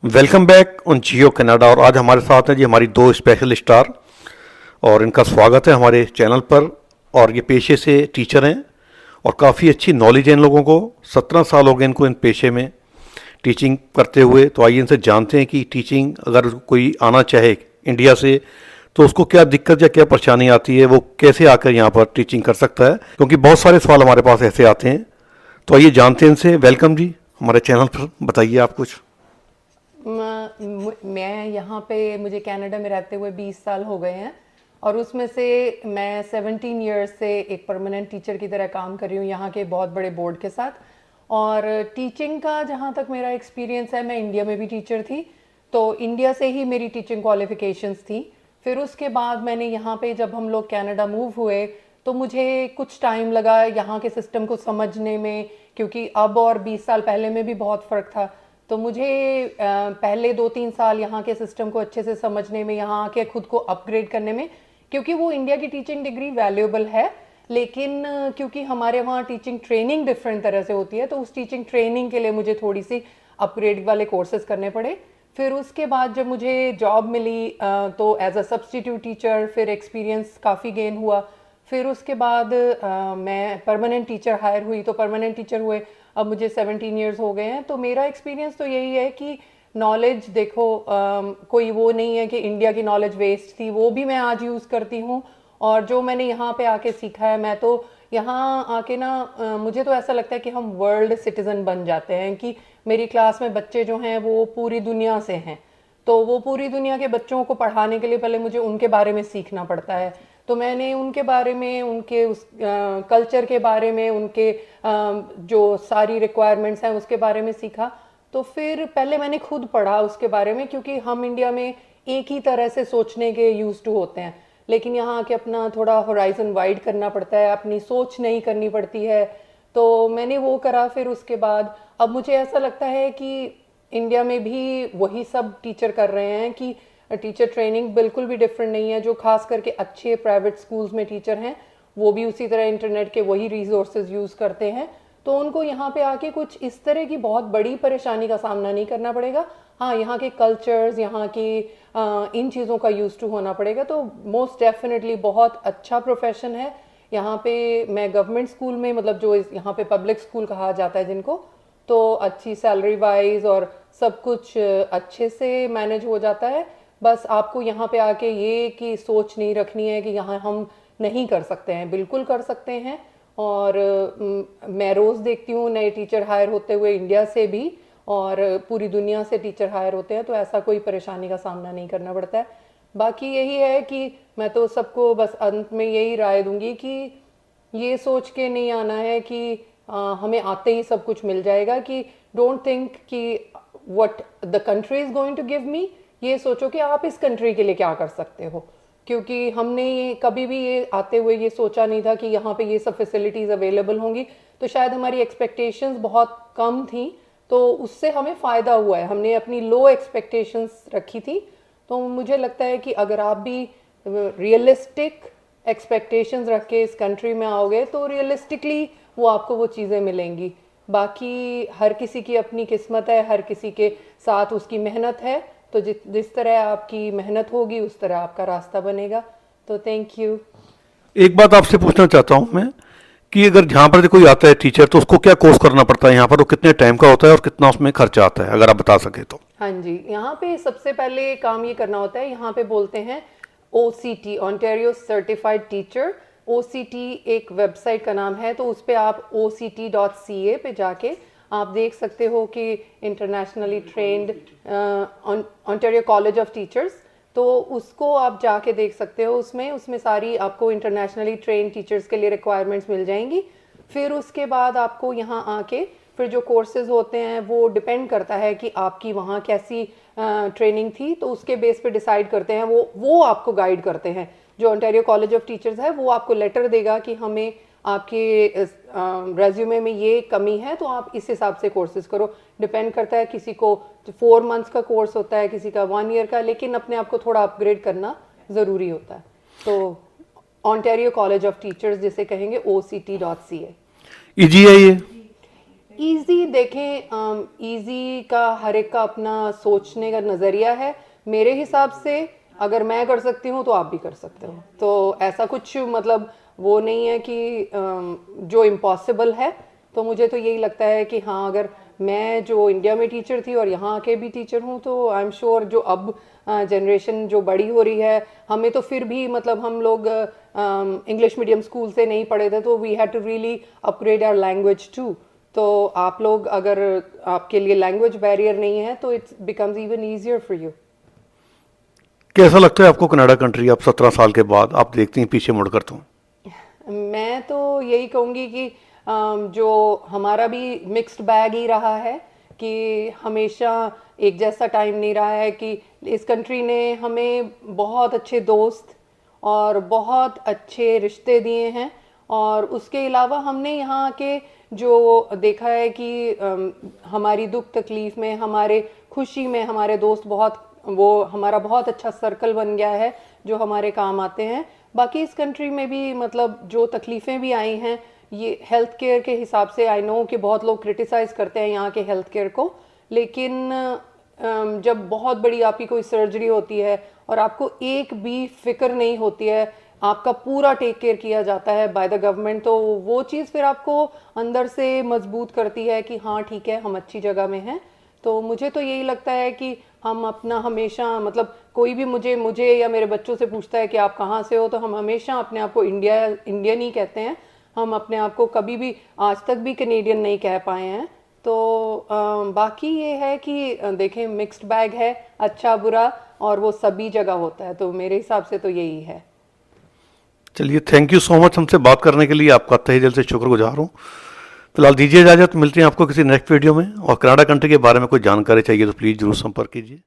Welcome back on Jio Canada. और आज हमारे साथ हैं जी हमारी दो स्पेशल स्टार, और इनका स्वागत है हमारे चैनल पर। और ये पेशे से टीचर हैं और काफ़ी अच्छी नॉलेज है इन लोगों को। 17 साल हो गए इनको इन पेशे में टीचिंग करते हुए। तो आइए इनसे जानते हैं कि टीचिंग अगर कोई आना चाहे इंडिया से तो उसको क्या दिक्कत या क्या परेशानी आती है, वो कैसे आकर यहाँ पर टीचिंग कर सकता है, क्योंकि बहुत सारे सवाल हमारे पास ऐसे आते हैं। तो आइए जानते हैं इनसे। वेलकम जी हमारे चैनल पर, बताइए आप कुछ। मैं यहाँ पे मुझे कनाडा में रहते हुए 20 साल हो गए हैं और उसमें से मैं 17 ईयर्स से एक परमानेंट टीचर की तरह काम कर रही हूँ यहाँ के बहुत बड़े बोर्ड के साथ। और टीचिंग का जहाँ तक मेरा एक्सपीरियंस है, मैं इंडिया में भी टीचर थी, तो इंडिया से ही मेरी टीचिंग क्वालिफिकेशंस थी। फिर उसके बाद मैंने यहाँ पे जब हम लोग कनाडा मूव हुए तो मुझे कुछ टाइम लगा यहाँ के सिस्टम को समझने में, क्योंकि अब और 20 साल पहले में भी बहुत फ़र्क था। तो मुझे पहले 2-3 साल यहाँ के सिस्टम को अच्छे से समझने में, यहाँ आके खुद को अपग्रेड करने में, क्योंकि वो इंडिया की टीचिंग डिग्री वैल्यूएबल है, लेकिन क्योंकि हमारे वहाँ टीचिंग ट्रेनिंग डिफरेंट तरह से होती है, तो उस टीचिंग ट्रेनिंग के लिए मुझे थोड़ी सी अपग्रेड वाले कोर्सेज करने पड़े। फिर उसके बाद जब मुझे जॉब मिली तो एज अ सब्सटीट्यूट टीचर फिर एक्सपीरियंस काफ़ी गेन हुआ। फिर उसके बाद मैं परमानेंट टीचर हायर हुई, तो परमानेंट टीचर हुए अब मुझे 17 ईयर्स हो गए हैं। तो मेरा एक्सपीरियंस तो यही है कि नॉलेज देखो, कोई वो नहीं है कि इंडिया की नॉलेज वेस्ट थी, वो भी मैं आज यूज़ करती हूँ। और जो मैंने यहाँ पे आके सीखा है, मैं तो यहाँ आके ना मुझे तो ऐसा लगता है कि हम वर्ल्ड सिटीज़न बन जाते हैं। कि मेरी क्लास में बच्चे जो हैं वो पूरी दुनिया से हैं, तो वो पूरी दुनिया के बच्चों को पढ़ाने के लिए पहले मुझे उनके बारे में सीखना पड़ता है। तो मैंने उनके बारे में, उनके उस कल्चर के बारे में, उनके जो सारी रिक्वायरमेंट्स हैं उसके बारे में सीखा। तो फिर पहले मैंने खुद पढ़ा उसके बारे में, क्योंकि हम इंडिया में एक ही तरह से सोचने के यूज टू होते हैं, लेकिन यहाँ आके अपना थोड़ा होराइजन वाइड करना पड़ता है, अपनी सोच नहीं करनी पड़ती है। तो मैंने वो करा। फिर उसके बाद अब मुझे ऐसा लगता है कि इंडिया में भी वही सब टीचर कर रहे हैं, कि टीचर ट्रेनिंग बिल्कुल भी डिफरेंट नहीं है। जो खास करके अच्छे प्राइवेट स्कूल्स में टीचर हैं वो भी उसी तरह इंटरनेट के वही रिसोर्सेज यूज़ करते हैं, तो उनको यहाँ पे आके कुछ इस तरह की बहुत बड़ी परेशानी का सामना नहीं करना पड़ेगा। हाँ, यहाँ के कल्चर्स, यहाँ की इन चीज़ों का यूज टू होना पड़ेगा। तो मोस्ट डेफिनेटली बहुत अच्छा प्रोफेशन है यहाँ पे। मैं गवर्नमेंट स्कूल में, मतलब जो यहाँ पे पब्लिक स्कूल कहा जाता है जिनको, तो अच्छी सैलरी वाइज और सब कुछ अच्छे से मैनेज हो जाता है। बस आपको यहाँ पे आके ये कि सोच नहीं रखनी है कि यहाँ हम नहीं कर सकते हैं, बिल्कुल कर सकते हैं। और मैं रोज़ देखती हूँ नए टीचर हायर होते हुए इंडिया से भी, और पूरी दुनिया से टीचर हायर होते हैं, तो ऐसा कोई परेशानी का सामना नहीं करना पड़ता है। बाकी यही है कि मैं तो सबको बस अंत में यही राय दूंगी कि ये सोच के नहीं आना है कि हमें आते ही सब कुछ मिल जाएगा। कि डोंट थिंक कि what the country is going to give me, ये सोचो कि आप इस कंट्री के लिए क्या कर सकते हो। क्योंकि हमने ये कभी भी ये आते हुए ये सोचा नहीं था कि यहाँ पे ये सब फैसिलिटीज़ अवेलेबल होंगी, तो शायद हमारी एक्सपेक्टेशंस बहुत कम थी, तो उससे हमें फ़ायदा हुआ है। हमने अपनी लो एक्सपेक्टेशंस रखी थी। तो मुझे लगता है कि अगर आप भी रियलिस्टिक एक्सपेक्टेशंस रख के इस कंट्री में आओगे तो रियलिस्टिकली वो आपको वो चीज़ें मिलेंगी। बाकी हर किसी की अपनी किस्मत है, हर किसी के साथ उसकी मेहनत है, तो जिस तरह आपकी मेहनत होगी उस तरह आपका रास्ता बनेगा। तो थैंक यू। एक बात आपसे पूछना चाहता हूँ मैं, कि अगर यहाँ पर कोई आता है टीचर तो उसको क्या कोर्स करना पड़ता है यहाँ पर, वो कितने टाइम का होता है और कितना उसमें खर्चा आता है, अगर आप बता सके तो। हाँ जी, यहाँ पे सबसे पहले काम ये करना होता है, यहाँ पे बोलते हैं OCT, Ontario certified teacher. OCT एक वेबसाइट का नाम है, तो उस पर आप OCT.ca पे जाके आप देख सकते हो कि internationally trend Ontario college of teachers, तो उसको आप जाके देख सकते हो। उसमें उसमें सारी आपको इंटरनेशनली ट्रेंड टीचर्स के लिए रिक्वायरमेंट्स मिल जाएंगी। फिर उसके बाद आपको यहाँ आके फिर जो कोर्सेज होते हैं वो डिपेंड करता है कि आपकी वहाँ कैसी ट्रेनिंग थी, तो उसके बेस पे डिसाइड करते हैं। वो आपको गाइड करते हैं। जो ओंटारियो कॉलेज ऑफ टीचर्स है वो आपको लेटर देगा कि हमें आपके रेज्यूमे में ये कमी है, तो आप इस हिसाब से कोर्सेज करो। डिपेंड करता है, किसी को 4 मंथ्स का कोर्स होता है, किसी का 1 ईयर का, लेकिन अपने आप को थोड़ा अपग्रेड करना ज़रूरी होता है। तो ओंटारियो कॉलेज ऑफ टीचर्स जिसे कहेंगे OCT.ca। इजी है ये? इजी देखें, इजी का हर एक का अपना सोचने का नज़रिया है। मेरे हिसाब से अगर मैं कर सकती हूँ तो आप भी कर सकते हो, तो ऐसा कुछ मतलब वो नहीं है कि जो इम्पॉसिबल है। तो मुझे तो यही लगता है कि हाँ, अगर मैं जो इंडिया में टीचर थी और यहाँ आके भी टीचर हूँ, तो आई एम श्योर जो अब जनरेशन जो बड़ी हो रही है, हमें तो फिर भी मतलब हम लोग इंग्लिश मीडियम स्कूल से नहीं पढ़े थे, तो we had to really upgrade our language too. तो आप लोग अगर आपके लिए लैंग्वेज बैरियर नहीं है तो it's becomes even easier for you. कैसा लगता है आपको कनाडा कंट्री, आप 17 साल के बाद आप देखती हैं पीछे मुड़कर? तो मैं तो यही कहूँगी कि जो हमारा भी मिक्स्ड बैग ही रहा है, कि हमेशा एक जैसा टाइम नहीं रहा है। कि इस कंट्री ने हमें बहुत अच्छे दोस्त और बहुत अच्छे रिश्ते दिए हैं, और उसके अलावा हमने यहाँ के जो देखा है कि हमारी दुख तकलीफ में, हमारे खुशी में हमारे दोस्त बहुत, वो हमारा बहुत अच्छा सर्कल बन गया है जो हमारे काम आते हैं। बाकी इस कंट्री में भी मतलब जो तकलीफ़ें भी आई हैं, ये हेल्थ केयर के हिसाब से आई नो कि बहुत लोग क्रिटिसाइज़ करते हैं यहाँ के हेल्थ केयर को, लेकिन जब बहुत बड़ी आपकी कोई सर्जरी होती है और आपको एक भी फिक्र नहीं होती है, आपका पूरा टेक केयर किया जाता है बाय द गवर्नमेंट, तो वो चीज़ फिर आपको अंदर से मजबूत करती है कि हाँ ठीक है, हम अच्छी जगह में हैं। तो मुझे तो यही लगता है कि हम अपना हमेशा मतलब कोई भी मुझे या मेरे बच्चों से पूछता है कि आप कहाँ से हो, तो हम हमेशा अपने आप को इंडियन ही कहते हैं। हम अपने आप को कभी भी आज तक भी कैनेडियन नहीं कह पाए हैं। तो बाकी ये है कि देखें, मिक्स्ड बैग है, अच्छा बुरा, और वो सभी जगह होता है, तो मेरे हिसाब से तो यही है। चलिए, थैंक यू सो मच हमसे बात करने के लिए, आपका तहे दिल से शुक्रगुजार हूँ। फिलहाल दीजिए इजाज़त, मिलते हैं आपको किसी नेक्स्ट वीडियो में, और कनाडा कंट्री के बारे में कोई जानकारी चाहिए तो प्लीज़ जरूर संपर्क कीजिए।